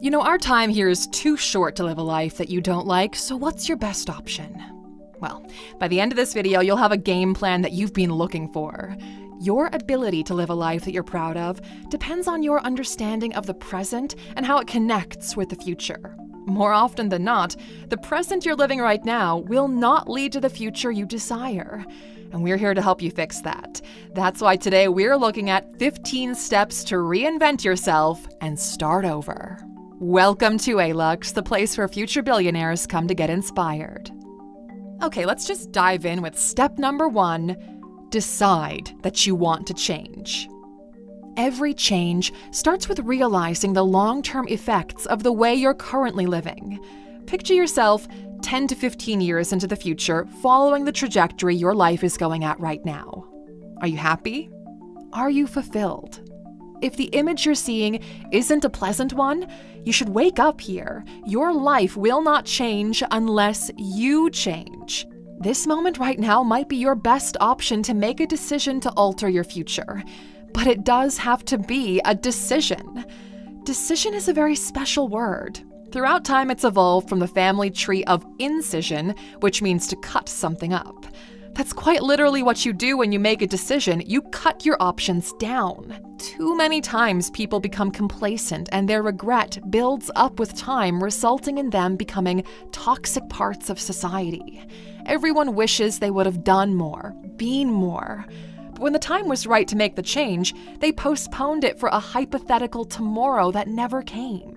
You know, our time here is too short to live a life that you don't like, so what's your best option? Well, by the end of this video, you'll have a game plan that you've been looking for. Your ability to live a life that you're proud of depends on your understanding of the present and how it connects with the future. More often than not, the present you're living right now will not lead to the future you desire. And we're here to help you fix that. That's why today we're looking at 15 steps to reinvent yourself and start over. Welcome to A-Lux, the place where future billionaires come to get inspired. Okay, let's just dive in with step number 1. Decide that you want to change. Every change starts with realizing the long-term effects of the way you're currently living. Picture yourself 10 to 15 years into the future, following the trajectory your life is going at right now. Are you happy? Are you fulfilled? If the image you're seeing isn't a pleasant one, you should wake up here. Your life will not change unless you change. This moment right now might be your best option to make a decision to alter your future. But it does have to be a decision. Decision is a very special word. Throughout time, it's evolved from the family tree of incision, which means to cut something up. That's quite literally what you do when you make a decision. You cut your options down. Too many times people become complacent and their regret builds up with time, resulting in them becoming toxic parts of society. Everyone wishes they would have done more, been more. But when the time was right to make the change, they postponed it for a hypothetical tomorrow that never came.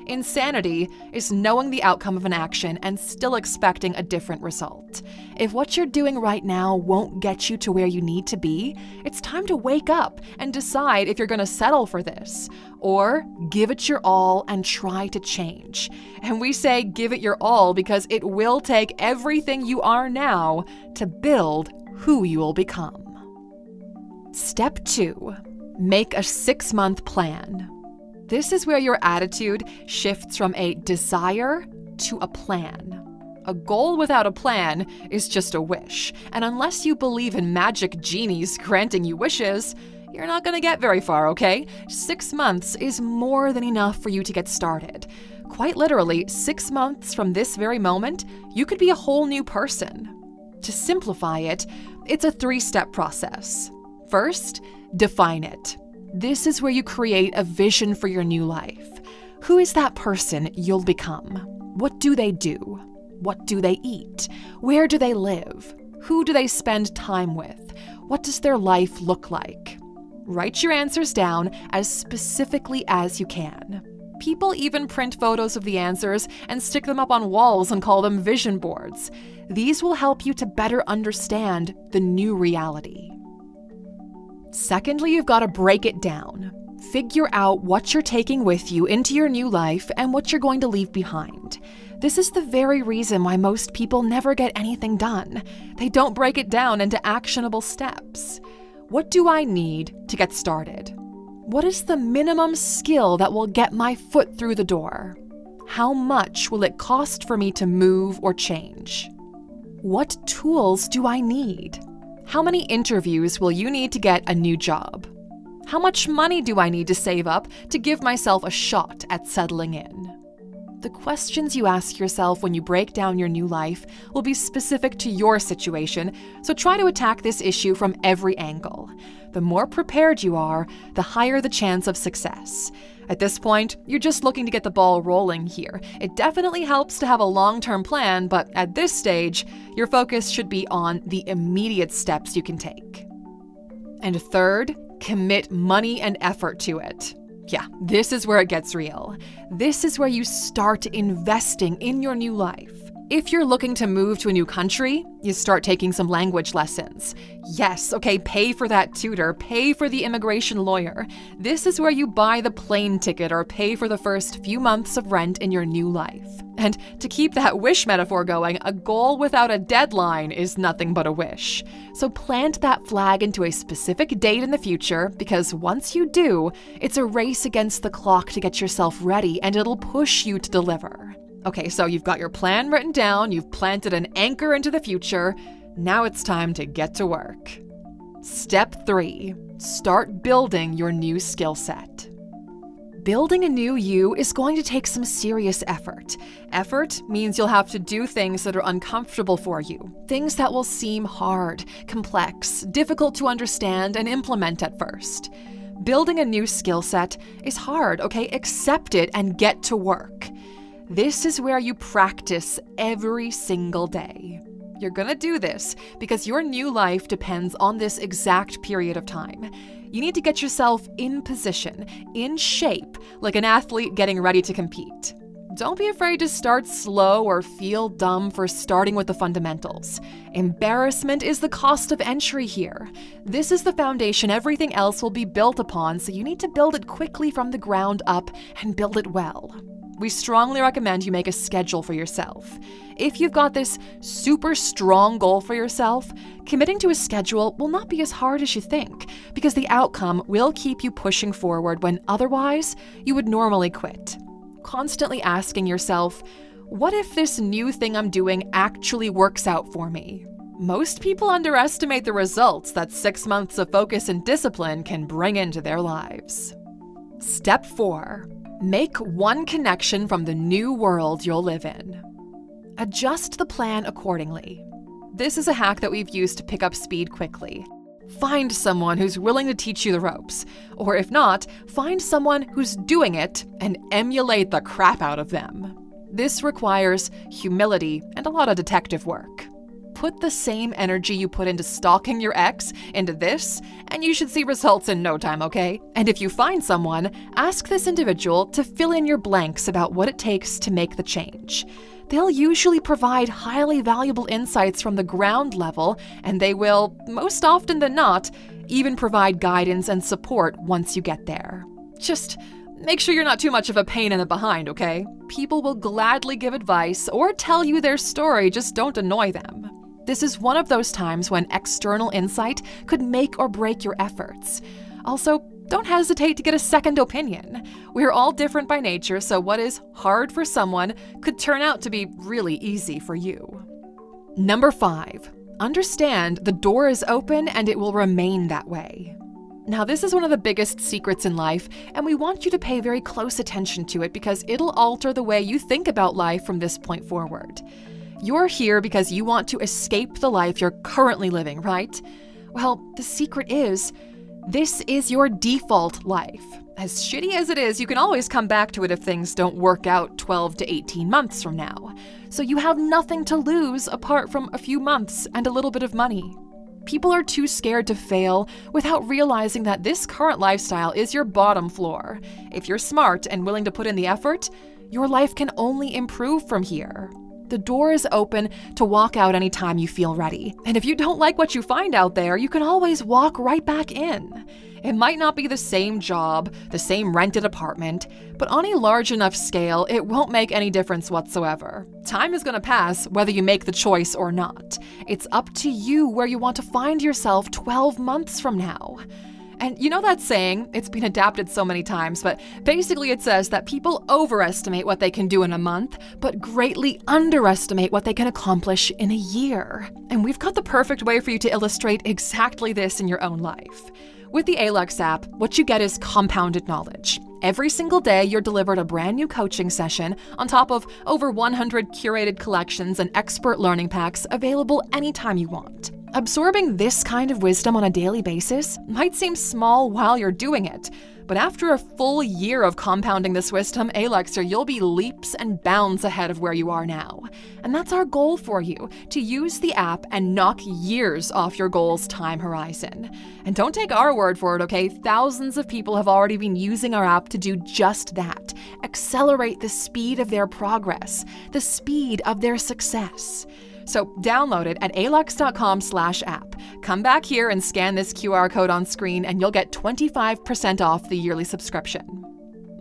Insanity is knowing the outcome of an action and still expecting a different result. If what you're doing right now won't get you to where you need to be, it's time to wake up and decide if you're going to settle for this, or give it your all and try to change. And we say give it your all because it will take everything you are now to build who you will become. Step 2. Make a 6-month plan. This is where your attitude shifts from a desire to a plan. A goal without a plan is just a wish, and unless you believe in magic genies granting you wishes, you're not going to get very far, okay? 6 months is more than enough for you to get started. Quite literally, 6 months from this very moment, you could be a whole new person. To simplify it, it's a 3-step process. First, define it. This is where you create a vision for your new life. Who is that person you'll become? What do they do? What do they eat? Where do they live? Who do they spend time with? What does their life look like? Write your answers down as specifically as you can. People even print photos of the answers and stick them up on walls and call them vision boards. These will help you to better understand the new reality. Secondly, you've got to break it down. Figure out what you're taking with you into your new life and what you're going to leave behind. This is the very reason why most people never get anything done. They don't break it down into actionable steps. What do I need to get started? What is the minimum skill that will get my foot through the door? How much will it cost for me to move or change? What tools do I need? How many interviews will you need to get a new job? How much money do I need to save up to give myself a shot at settling in? The questions you ask yourself when you break down your new life will be specific to your situation, so try to attack this issue from every angle. The more prepared you are, the higher the chance of success. At this point, you're just looking to get the ball rolling here. It definitely helps to have a long-term plan, but at this stage, your focus should be on the immediate steps you can take. And third, commit money and effort to it. Yeah, this is where it gets real. This is where you start investing in your new life. If you're looking to move to a new country, you start taking some language lessons. Yes, okay, pay for that tutor, pay for the immigration lawyer. This is where you buy the plane ticket or pay for the first few months of rent in your new life. And to keep that wish metaphor going, a goal without a deadline is nothing but a wish. So plant that flag into a specific date in the future, because once you do, it's a race against the clock to get yourself ready, and it'll push you to deliver. Okay, so you've got your plan written down, you've planted an anchor into the future. Now it's time to get to work. Step 3. Start building your new skill set. Building a new you is going to take some serious effort. Effort means you'll have to do things that are uncomfortable for you, things that will seem hard, complex, difficult to understand and implement at first. Building a new skill set is hard, okay? Accept it and get to work. This is where you practice every single day. You're gonna do this because your new life depends on this exact period of time. You need to get yourself in position, in shape, like an athlete getting ready to compete. Don't be afraid to start slow or feel dumb for starting with the fundamentals. Embarrassment is the cost of entry here. This is the foundation everything else will be built upon, so you need to build it quickly from the ground up and build it well. We strongly recommend you make a schedule for yourself. If you've got this super strong goal for yourself, committing to a schedule will not be as hard as you think, because the outcome will keep you pushing forward when otherwise you would normally quit. Constantly asking yourself, what if this new thing I'm doing actually works out for me? Most people underestimate the results that 6 months of focus and discipline can bring into their lives. Step 4. Make one connection from the new world you'll live in. Adjust the plan accordingly. This is a hack that we've used to pick up speed quickly. Find someone who's willing to teach you the ropes, or if not, find someone who's doing it and emulate the crap out of them. This requires humility and a lot of detective work. Put the same energy you put into stalking your ex into this, and you should see results in no time, okay? And if you find someone, ask this individual to fill in your blanks about what it takes to make the change. They'll usually provide highly valuable insights from the ground level, and they will, most often than not, even provide guidance and support once you get there. Just make sure you're not too much of a pain in the behind, okay? People will gladly give advice or tell you their story, just don't annoy them. This is one of those times when external insight could make or break your efforts. Also, don't hesitate to get a second opinion. We're all different by nature, so what is hard for someone could turn out to be really easy for you. Number 5, understand the door is open and it will remain that way. Now, this is one of the biggest secrets in life, and we want you to pay very close attention to it because it'll alter the way you think about life from this point forward. You're here because you want to escape the life you're currently living, right? Well, the secret is, this is your default life. As shitty as it is, you can always come back to it if things don't work out 12 to 18 months from now. So you have nothing to lose apart from a few months and a little bit of money. People are too scared to fail without realizing that this current lifestyle is your bottom floor. If you're smart and willing to put in the effort, your life can only improve from here. The door is open to walk out anytime you feel ready. And if you don't like what you find out there, you can always walk right back in. It might not be the same job, the same rented apartment, but on a large enough scale, it won't make any difference whatsoever. Time is going to pass whether you make the choice or not. It's up to you where you want to find yourself 12 months from now. And you know that saying, it's been adapted so many times, but basically it says that people overestimate what they can do in a month, but greatly underestimate what they can accomplish in a year. And we've got the perfect way for you to illustrate exactly this in your own life. With the ALUX app, what you get is compounded knowledge. Every single day, you're delivered a brand new coaching session on top of over 100 curated collections and expert learning packs available anytime you want. Absorbing this kind of wisdom on a daily basis might seem small while you're doing it, but after a full year of compounding this wisdom, ALUXer, you'll be leaps and bounds ahead of where you are now. And that's our goal for you, to use the app and knock years off your goal's time horizon. And don't take our word for it, okay? Thousands of people have already been using our app to do just that. Accelerate the speed of their progress, the speed of their success. So download it at alux.com/app. Come back here and scan this QR code on screen and you'll get 25% off the yearly subscription.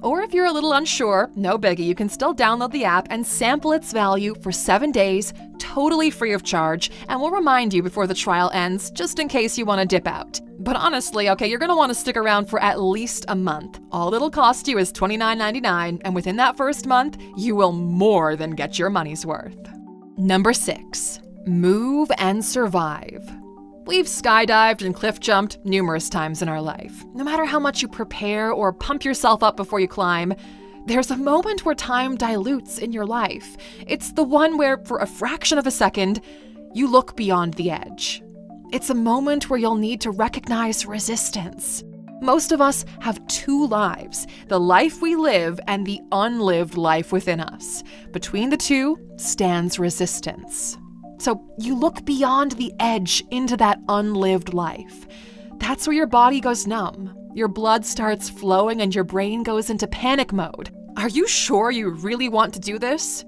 Or if you're a little unsure, no biggie, you can still download the app and sample its value for 7 days, totally free of charge, and we'll remind you before the trial ends, just in case you want to dip out. But honestly, okay, you're going to want to stick around for at least a month. All it'll cost you is $29.99, and within that first month, you will more than get your money's worth. Number 6, move and survive. We've skydived and cliff jumped numerous times in our life. No matter how much you prepare or pump yourself up before you climb, there's a moment where time dilutes in your life. It's the one where, for a fraction of a second, you look beyond the edge. It's a moment where you'll need to recognize resistance. Most of us have two lives, the life we live and the unlived life within us. Between the two stands resistance. So you look beyond the edge into that unlived life. That's where your body goes numb. Your blood starts flowing and your brain goes into panic mode. Are you sure you really want to do this?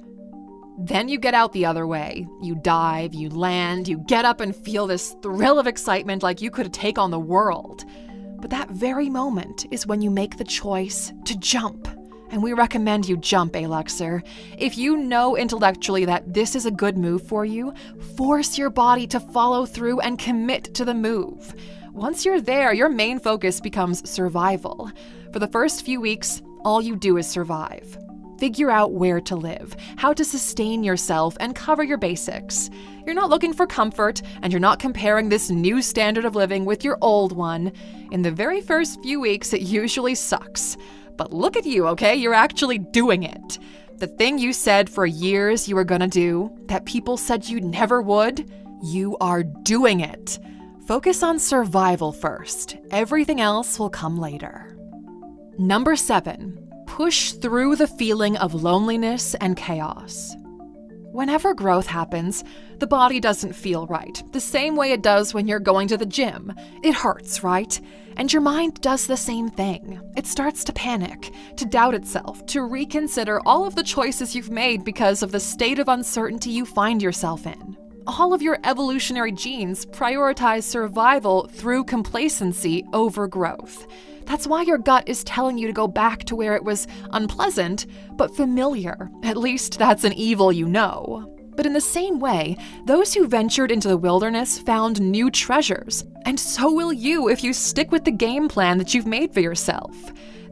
Then you get out the other way. You dive, you land, you get up and feel this thrill of excitement like you could take on the world. But that very moment is when you make the choice to jump. And we recommend you jump, Aluxer. If you know intellectually that this is a good move for you, force your body to follow through and commit to the move. Once you're there, your main focus becomes survival. For the first few weeks, all you do is survive. Figure out where to live, how to sustain yourself, and cover your basics. You're not looking for comfort, and you're not comparing this new standard of living with your old one. In the very first few weeks, it usually sucks. But look at you, okay? You're actually doing it. The thing you said for years you were gonna do, that people said you never would, you are doing it. Focus on survival first. Everything else will come later. Number 7. Push through the feeling of loneliness and chaos. Whenever growth happens, the body doesn't feel right, the same way it does when you're going to the gym. It hurts, right? And your mind does the same thing. It starts to panic, to doubt itself, to reconsider all of the choices you've made because of the state of uncertainty you find yourself in. All of your evolutionary genes prioritize survival through complacency over growth. That's why your gut is telling you to go back to where it was unpleasant, but familiar. At least that's an evil you know. But in the same way, those who ventured into the wilderness found new treasures, and so will you if you stick with the game plan that you've made for yourself.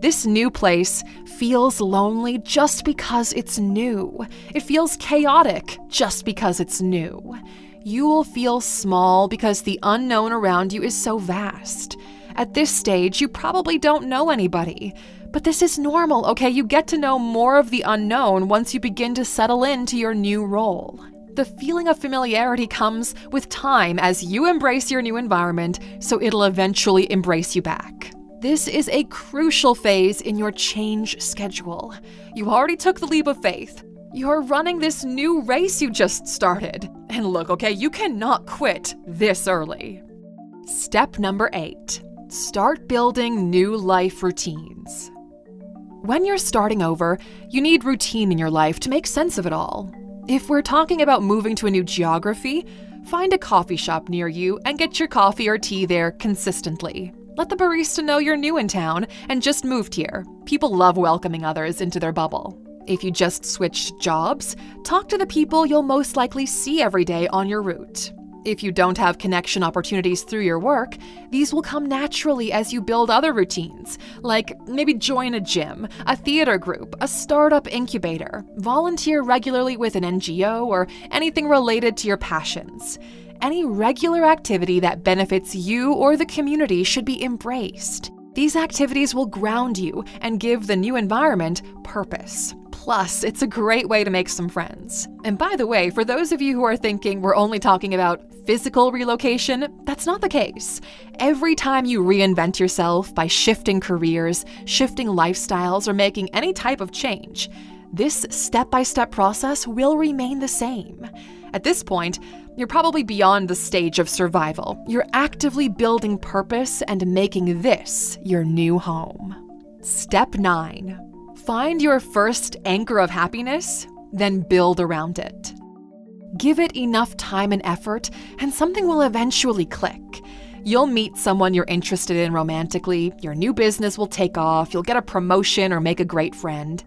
This new place feels lonely just because it's new. It feels chaotic just because it's new. You will feel small because the unknown around you is so vast. At this stage, you probably don't know anybody. But this is normal, okay? You get to know more of the unknown once you begin to settle into your new role. The feeling of familiarity comes with time as you embrace your new environment, so it'll eventually embrace you back. This is a crucial phase in your change schedule. You already took the leap of faith. You're running this new race you just started. And look, okay, you cannot quit this early. Step number 8. Start building new life routines. When you're starting over, you need routine in your life to make sense of it all. If we're talking about moving to a new geography, find a coffee shop near you and get your coffee or tea there consistently. Let the barista know you're new in town and just moved here. People love welcoming others into their bubble. If you just switched jobs, talk to the people you'll most likely see every day on your route. If you don't have connection opportunities through your work, these will come naturally as you build other routines, like maybe join a gym, a theater group, a startup incubator, volunteer regularly with an NGO, or anything related to your passions. Any regular activity that benefits you or the community should be embraced. These activities will ground you and give the new environment purpose. Plus, it's a great way to make some friends. And by the way, for those of you who are thinking we're only talking about physical relocation, that's not the case. Every time you reinvent yourself by shifting careers, shifting lifestyles, or making any type of change, this step-by-step process will remain the same. At this point, you're probably beyond the stage of survival. You're actively building purpose and making this your new home. Step 9. Find your first anchor of happiness, then build around it. Give it enough time and effort, and something will eventually click. You'll meet someone you're interested in romantically, your new business will take off, you'll get a promotion or make a great friend.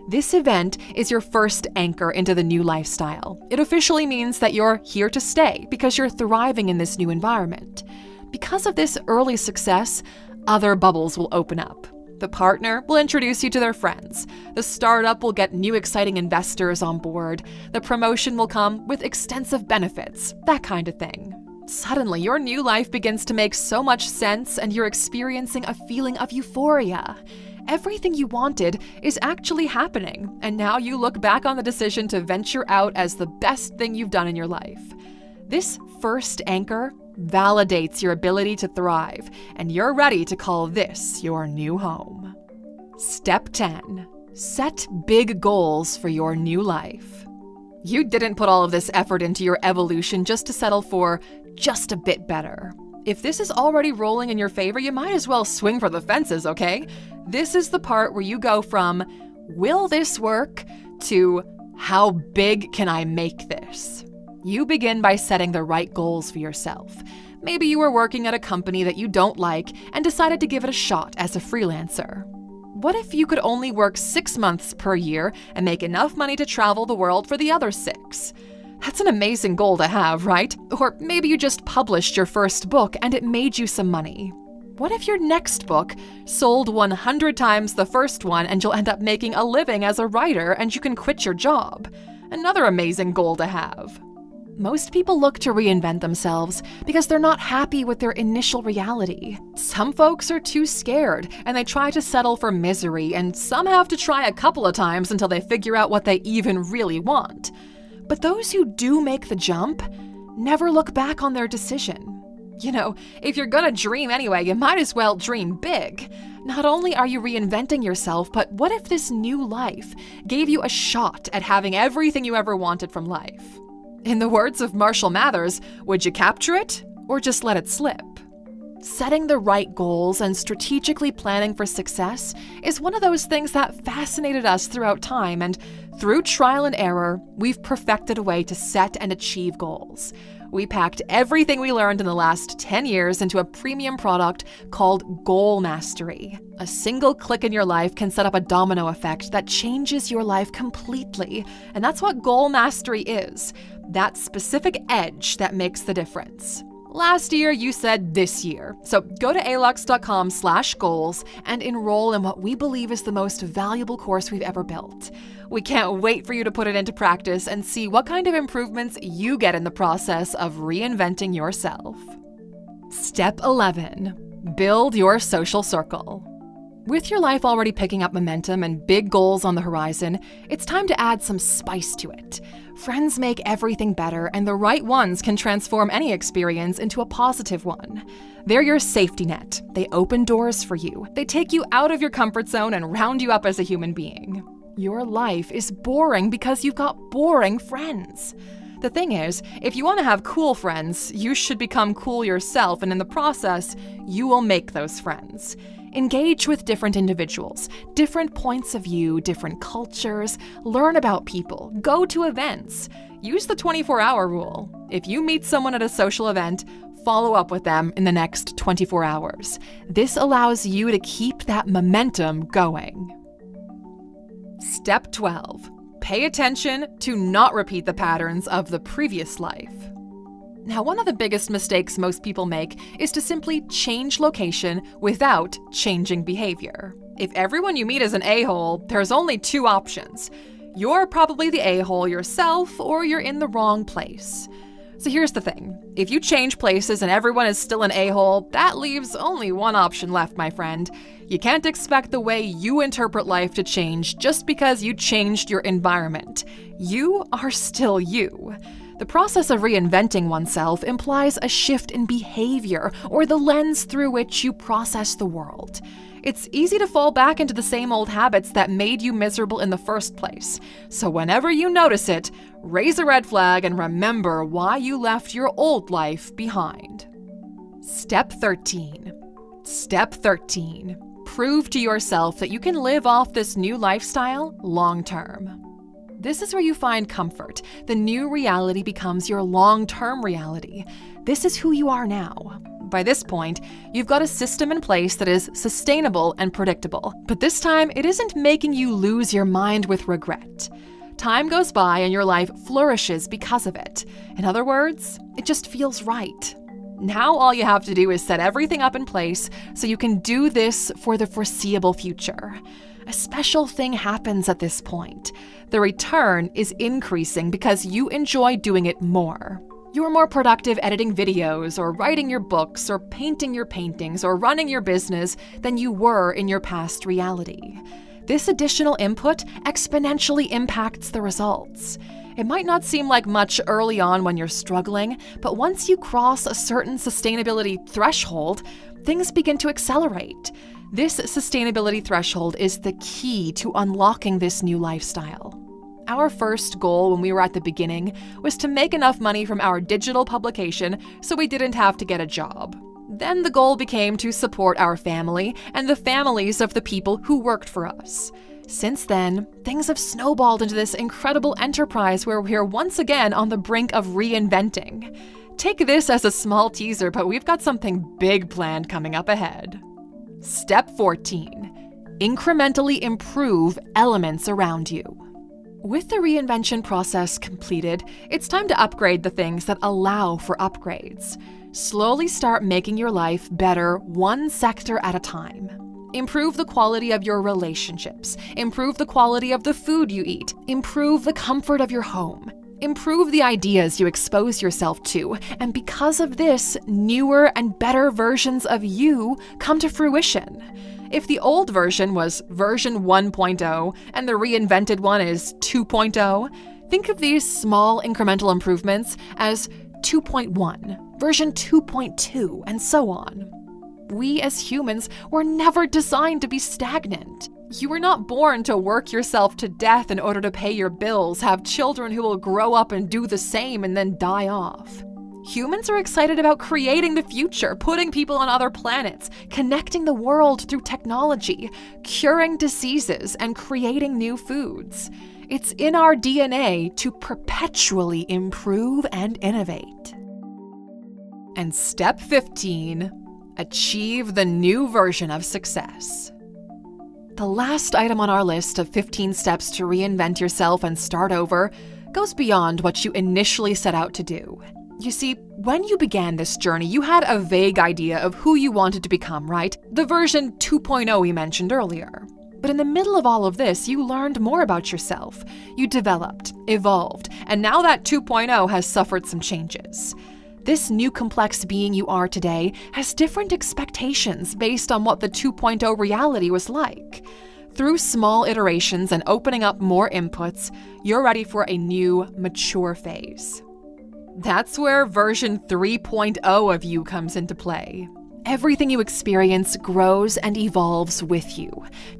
This event is your first anchor into the new lifestyle. It officially means that you're here to stay because you're thriving in this new environment. Because of this early success, other bubbles will open up. The partner will introduce you to their friends. The startup will get new exciting investors on board. The promotion will come with extensive benefits, that kind of thing. Suddenly, your new life begins to make so much sense and you're experiencing a feeling of euphoria. Everything you wanted is actually happening, and now you look back on the decision to venture out as the best thing you've done in your life. This first anchor validates your ability to thrive, and you're ready to call this your new home. Step 10. Set big goals for your new life. You didn't put all of this effort into your evolution just to settle for just a bit better. If this is already rolling in your favor, you might as well swing for the fences, okay? This is the part where you go from, will this work, to how big can I make this? You begin by setting the right goals for yourself. Maybe you were working at a company that you don't like and decided to give it a shot as a freelancer. What if you could only work 6 months per year and make enough money to travel the world for the other 6? That's an amazing goal to have, right? Or maybe you just published your first book and it made you some money. What if your next book sold 100 times the first one and you'll end up making a living as a writer and you can quit your job? Another amazing goal to have. Most people look to reinvent themselves because they're not happy with their initial reality. Some folks are too scared and they try to settle for misery, and some have to try a couple of times until they figure out what they even really want. But those who do make the jump never look back on their decision. You know, if you're gonna dream anyway, you might as well dream big. Not only are you reinventing yourself, but what if this new life gave you a shot at having everything you ever wanted from life? In the words of Marshall Mathers, would you capture it or just let it slip? Setting the right goals and strategically planning for success is one of those things that fascinated us throughout time, and through trial and error, we've perfected a way to set and achieve goals. We packed everything we learned in the last 10 years into a premium product called Goal Mastery. A single click in your life can set up a domino effect that changes your life completely, and that's what Goal Mastery is. That specific edge that makes the difference. Last year, you said this year. So go to alux.com/goals and enroll in what we believe is the most valuable course we've ever built. We can't wait for you to put it into practice and see what kind of improvements you get in the process of reinventing yourself. Step 11. Build your social circle. With your life already picking up momentum and big goals on the horizon, it's time to add some spice to it. Friends make everything better, and the right ones can transform any experience into a positive one. They're your safety net. They open doors for you. They take you out of your comfort zone and round you up as a human being. Your life is boring because you've got boring friends. The thing is, if you want to have cool friends, you should become cool yourself, and in the process, you will make those friends. Engage with different individuals, different points of view, different cultures, learn about people, go to events. Use the 24-hour rule. If you meet someone at a social event, follow up with them in the next 24 hours. This allows you to keep that momentum going. Step 12. Pay attention to not repeat the patterns of the previous life. Now, one of the biggest mistakes most people make is to simply change location without changing behavior. If everyone you meet is an a-hole, there's only 2 options. You're probably the a-hole yourself, or you're in the wrong place. So here's the thing. If you change places and everyone is still an a-hole, that leaves only one option left, my friend. You can't expect the way you interpret life to change just because you changed your environment. You are still you. The process of reinventing oneself implies a shift in behavior or the lens through which you process the world. It's easy to fall back into the same old habits that made you miserable in the first place. So whenever you notice it, raise a red flag and remember why you left your old life behind. Step 13. Step 13. Prove to yourself that you can live off this new lifestyle long term. This is where you find comfort. The new reality becomes your long-term reality. This is who you are now. By this point, you've got a system in place that is sustainable and predictable. But this time, it isn't making you lose your mind with regret. Time goes by and your life flourishes because of it. In other words, it just feels right. Now all you have to do is set everything up in place so you can do this for the foreseeable future. A special thing happens at this point. The return is increasing because you enjoy doing it more. You're more productive editing videos, or writing your books, or painting your paintings, or running your business than you were in your past reality. This additional input exponentially impacts the results. It might not seem like much early on when you're struggling, but once you cross a certain sustainability threshold, things begin to accelerate. This sustainability threshold is the key to unlocking this new lifestyle. Our first goal when we were at the beginning was to make enough money from our digital publication so we didn't have to get a job. Then the goal became to support our family and the families of the people who worked for us. Since then, things have snowballed into this incredible enterprise where we're once again on the brink of reinventing. Take this as a small teaser, but we've got something big planned coming up ahead. Step 14. Incrementally improve elements around you. With the reinvention process completed, it's time to upgrade the things that allow for upgrades. Slowly start making your life better one sector at a time. Improve the quality of your relationships. Improve the quality of the food you eat. Improve the comfort of your home. Improve the ideas you expose yourself to, and because of this, newer and better versions of you come to fruition. If the old version was version 1.0 and the reinvented one is 2.0, think of these small incremental improvements as 2.1, version 2.2, and so on. We as humans were never designed to be stagnant. You were not born to work yourself to death in order to pay your bills, have children who will grow up and do the same and then die off. Humans are excited about creating the future, putting people on other planets, connecting the world through technology, curing diseases, and creating new foods. It's in our DNA to perpetually improve and innovate. And step 15, achieve the new version of success. The last item on our list of 15 steps to reinvent yourself and start over goes beyond what you initially set out to do. You see, when you began this journey, you had a vague idea of who you wanted to become, right? The version 2.0 we mentioned earlier. But in the middle of all of this, you learned more about yourself. You developed, evolved, and now that 2.0 has suffered some changes. This new complex being you are today has different expectations based on what the 2.0 reality was like. Through small iterations and opening up more inputs, you're ready for a new, mature phase. That's where version 3.0 of you comes into play. Everything you experience grows and evolves with you.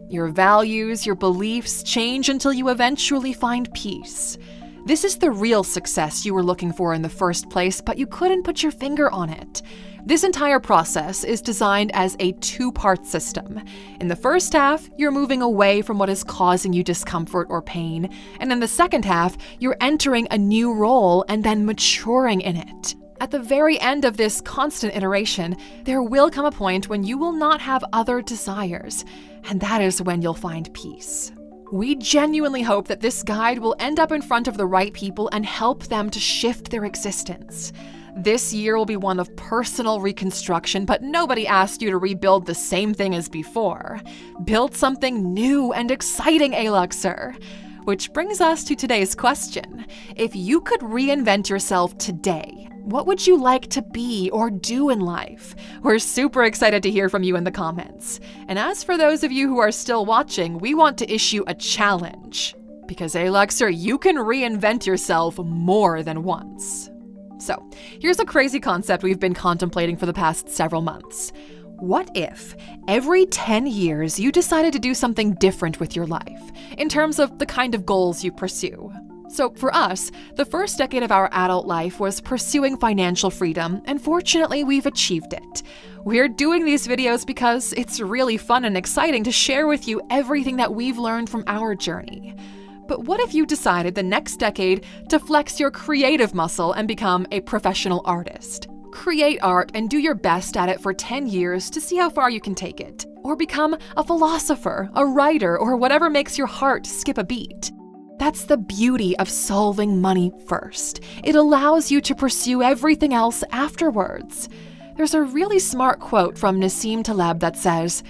Your values, your beliefs change until you eventually find peace. This is the real success you were looking for in the first place, but you couldn't put your finger on it. This entire process is designed as a two-part system. In the first half, you're moving away from what is causing you discomfort or pain, and in the second half, you're entering a new role and then maturing in it. At the very end of this constant iteration, there will come a point when you will not have other desires, and that is when you'll find peace. We genuinely hope that this guide will end up in front of the right people and help them to shift their existence. This year will be one of personal reconstruction, but nobody asked you to rebuild the same thing as before. Build something new and exciting, Aluxer. Which brings us to today's question. If you could reinvent yourself today, what would you like to be or do in life? We're super excited to hear from you in the comments. And as for those of you who are still watching, we want to issue a challenge. Because Aluxer, you can reinvent yourself more than once. So, here's a crazy concept we've been contemplating for the past several months. What if every 10 years you decided to do something different with your life, in terms of the kind of goals you pursue? So for us, the first decade of our adult life was pursuing financial freedom, and fortunately we've achieved it. We're doing these videos because it's really fun and exciting to share with you everything that we've learned from our journey. But what if you decided the next decade to flex your creative muscle and become a professional artist? Create art and do your best at it for 10 years to see how far you can take it. Or become a philosopher, a writer, or whatever makes your heart skip a beat. That's the beauty of solving money first. It allows you to pursue everything else afterwards. There's a really smart quote from Nassim Taleb that says,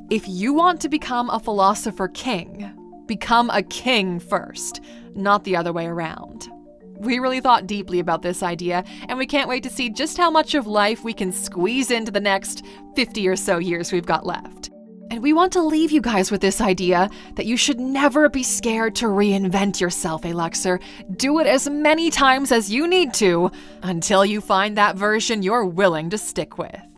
"If you want to become a philosopher king, become a king first, not the other way around." We really thought deeply about this idea, and we can't wait to see just how much of life we can squeeze into the next 50 or so years we've got left. And we want to leave you guys with this idea that you should never be scared to reinvent yourself, Aluxer. Do it as many times as you need to until you find that version you're willing to stick with.